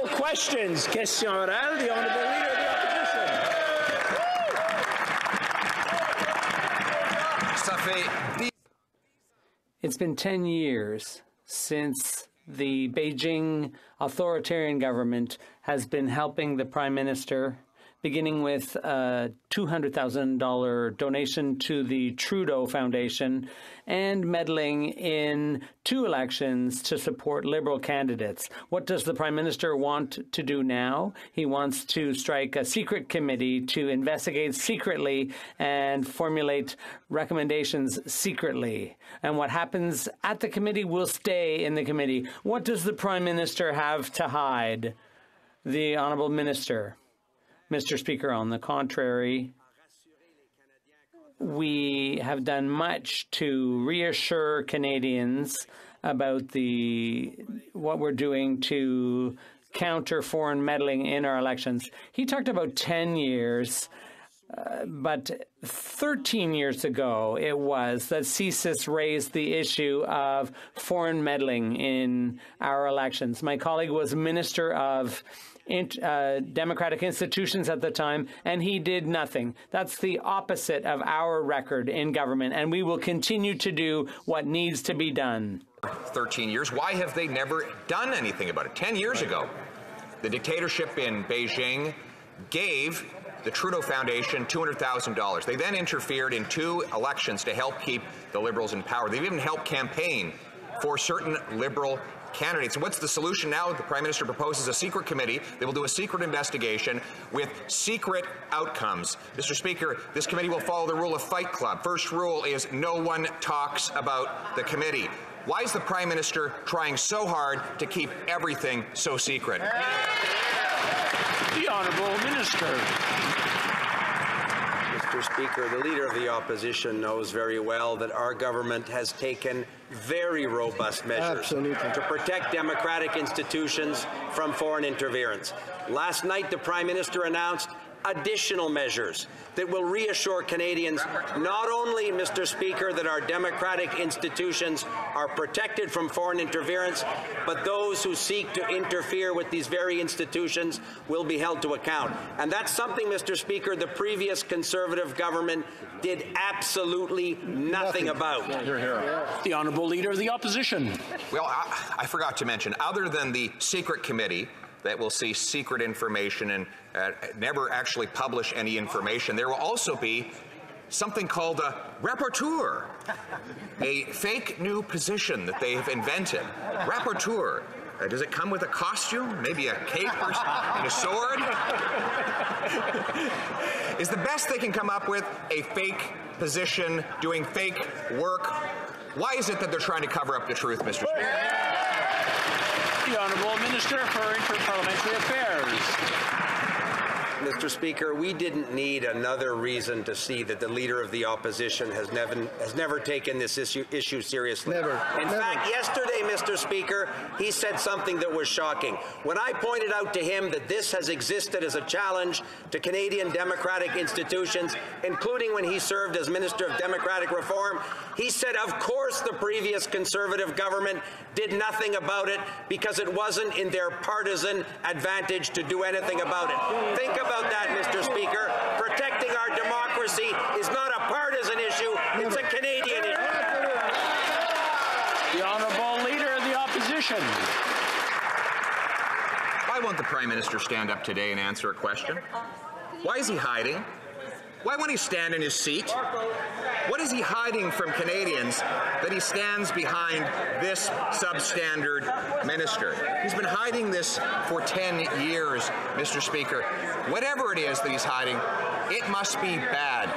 questions. Question orale, the Honourable Leader of the Opposition. It's been 10 years since the Beijing authoritarian government has been helping the Prime Minister, beginning with a $200,000 donation to the Trudeau Foundation and meddling in 2 elections to support Liberal candidates. What does the Prime Minister want to do now? He wants to strike a secret committee to investigate secretly and formulate recommendations secretly. And what happens at the committee will stay in the committee. What does the Prime Minister have to hide? The Honourable Minister. Mr. Speaker, on the contrary, we have done much to reassure Canadians about what we're doing to counter foreign meddling in our elections. He talked about 10 years, but 13 years ago it was that CSIS raised the issue of foreign meddling in our elections. My colleague was Minister of Democratic institutions at the time, and he did nothing. That's the opposite of our record in government, and we will continue to do what needs to be done. 13 years. Why have they never done anything about it? 10 years ago, the dictatorship in Beijing gave the Trudeau Foundation $200,000. They then interfered in 2 elections to help keep the Liberals in power. They've even helped campaign for certain Liberal candidates. And what's the solution now? The Prime Minister proposes a secret committee. They will do a secret investigation with secret outcomes. Mr. Speaker, this committee will follow the rule of Fight Club. First rule is no one talks about the committee. Why is the Prime Minister trying so hard to keep everything so secret? The Honourable Minister. Mr. Speaker, the Leader of the Opposition knows very well that our government has taken very robust measures to protect democratic institutions from foreign interference. Last night, the Prime Minister announced additional measures that will reassure Canadians not only, Mr. Speaker, that our democratic institutions are protected from foreign interference, but those who seek to interfere with these very institutions will be held to account. And that's something, Mr. Speaker, the previous Conservative government did absolutely nothing about. The Honourable Leader of the Opposition. Well, I forgot to mention, other than the secret committee that will see secret information and never actually publish any information, there will also be something called a rapporteur, a fake new position that they have invented. Rapporteur. Does it come with a costume? Maybe a cape or and a sword? Is the best they can come up with a fake position doing fake work? Why is it that they're trying to cover up the truth, Mr. Speaker? The Honourable Minister for Interparliamentary Affairs. Mr. Speaker, we didn't need another reason to see that the Leader of the Opposition has never taken this issue seriously. In fact, yesterday, Mr. Speaker, he said something that was shocking. When I pointed out to him that this has existed as a challenge to Canadian democratic institutions, including when he served as Minister of Democratic Reform, he said, of course the previous Conservative government did nothing about it because it wasn't in their partisan advantage to do anything about it. Think about that, Mr. Speaker. Protecting our democracy is not a partisan issue, it's a Canadian issue. The Honourable Leader of the Opposition. Why won't the Prime Minister stand up today and answer a question? Why is he hiding? Why won't he stand in his seat? What is he hiding from Canadians that he stands behind this substandard minister? He's been hiding this for 10 years, Mr. Speaker. Whatever it is that he's hiding, it must be bad.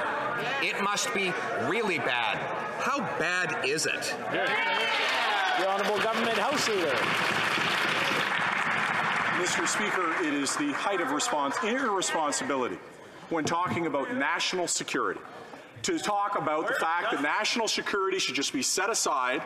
It must be really bad. How bad is it? The Honourable Government House Leader. Mr. Speaker, it is the height of irresponsibility when talking about national security to talk about the fact that national security should just be set aside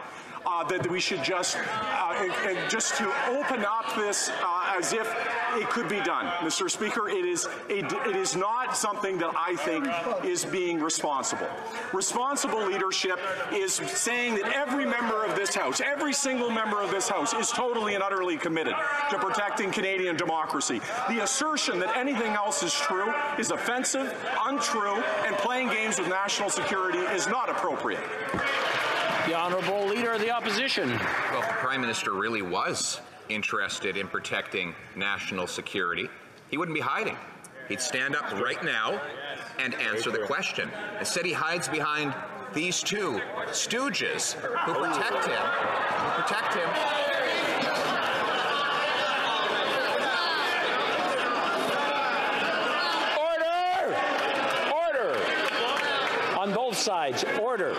that we should just to open up this as if it could be done. Mr. Speaker, it is not something that I think is being responsible. Responsible leadership is saying that every member of this House, every single member of this House is totally and utterly committed to protecting Canadian democracy. The assertion that anything else is true is offensive, untrue, and playing games with national security is not appropriate. The Honourable Leader of the Opposition. Well, if the Prime Minister really was interested in protecting national security, he wouldn't be hiding. He'd stand up right now and answer the question. Instead, he hides behind these two stooges who protect him. Order! On both sides, order.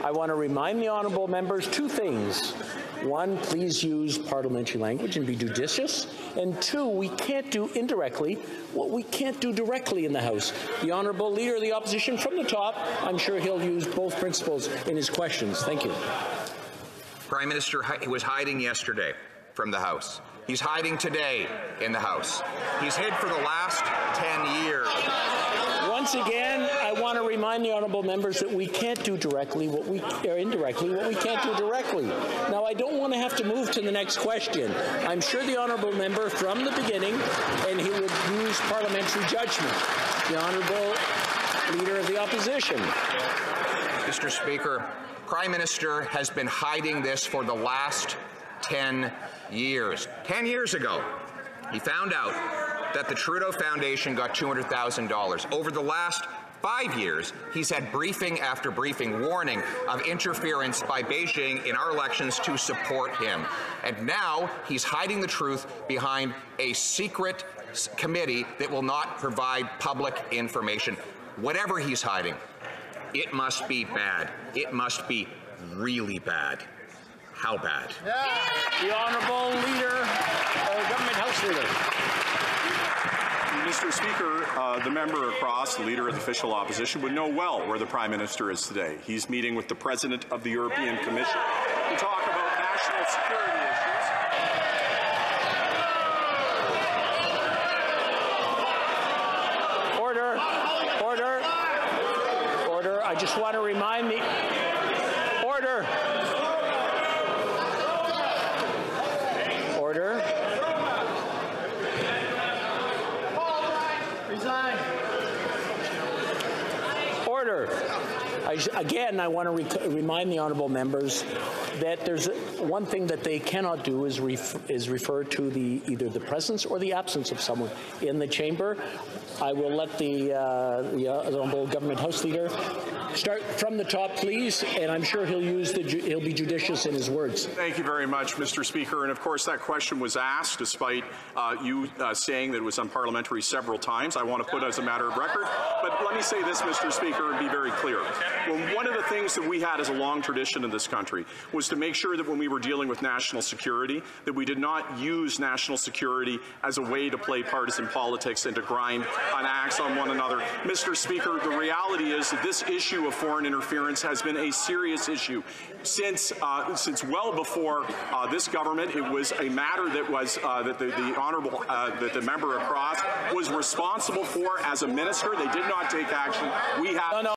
I want to remind the honourable members two things. One, please use parliamentary language and be judicious. And two, we can't do indirectly what we can't do directly in the House. The Honourable Leader of the Opposition from the top, I'm sure he'll use both principles in his questions. Thank you. Prime Minister was hiding yesterday from the House. He's hiding today in the House. He's hid for the last 10 years. Once again, I want to remind the honourable members that we can't do directly what we indirectly what we can't do directly. Now, I don't want to have to move to the next question. I'm sure the honourable member from the beginning, and he would use parliamentary judgment. The Honourable Leader of the Opposition. Mr. Speaker, Prime Minister has been hiding this for the last 10 years. 10 years ago, he found out that the Trudeau Foundation got $200,000. Over the last 5 years, he's had briefing after briefing warning of interference by Beijing in our elections to support him. And now he's hiding the truth behind a secret committee that will not provide public information. Whatever he's hiding, it must be bad. It must be really bad. How bad? The Honourable Leader, Government House Leader. Mr. Speaker, the member across, the Leader of the Official Opposition, would know well where the Prime Minister is today. He's meeting with the President of the European Commission to talk about national security issues. Order. I just want to remind me. Order. Again, I want to remind the honourable members that there's one thing that they cannot do is refer to either the presence or the absence of someone in the chamber. I will let the Honourable Government House Leader start from the top, please, and I'm sure he'll be judicious in his words. Thank you very much, Mr. Speaker. And of course, that question was asked despite you saying that it was unparliamentary several times. I want to put as a matter of record. But let me say this, Mr. Speaker, and be very clear. Well, one of the things that we had as a long tradition in this country was to make sure that when we were dealing with national security, that we did not use national security as a way to play partisan politics and to grind an axe on one another. Mr. Speaker, the reality is that this issue of foreign interference has been a serious issue since well before this government. It was a matter that was that the member across was responsible for as a minister. They did not take action. We have.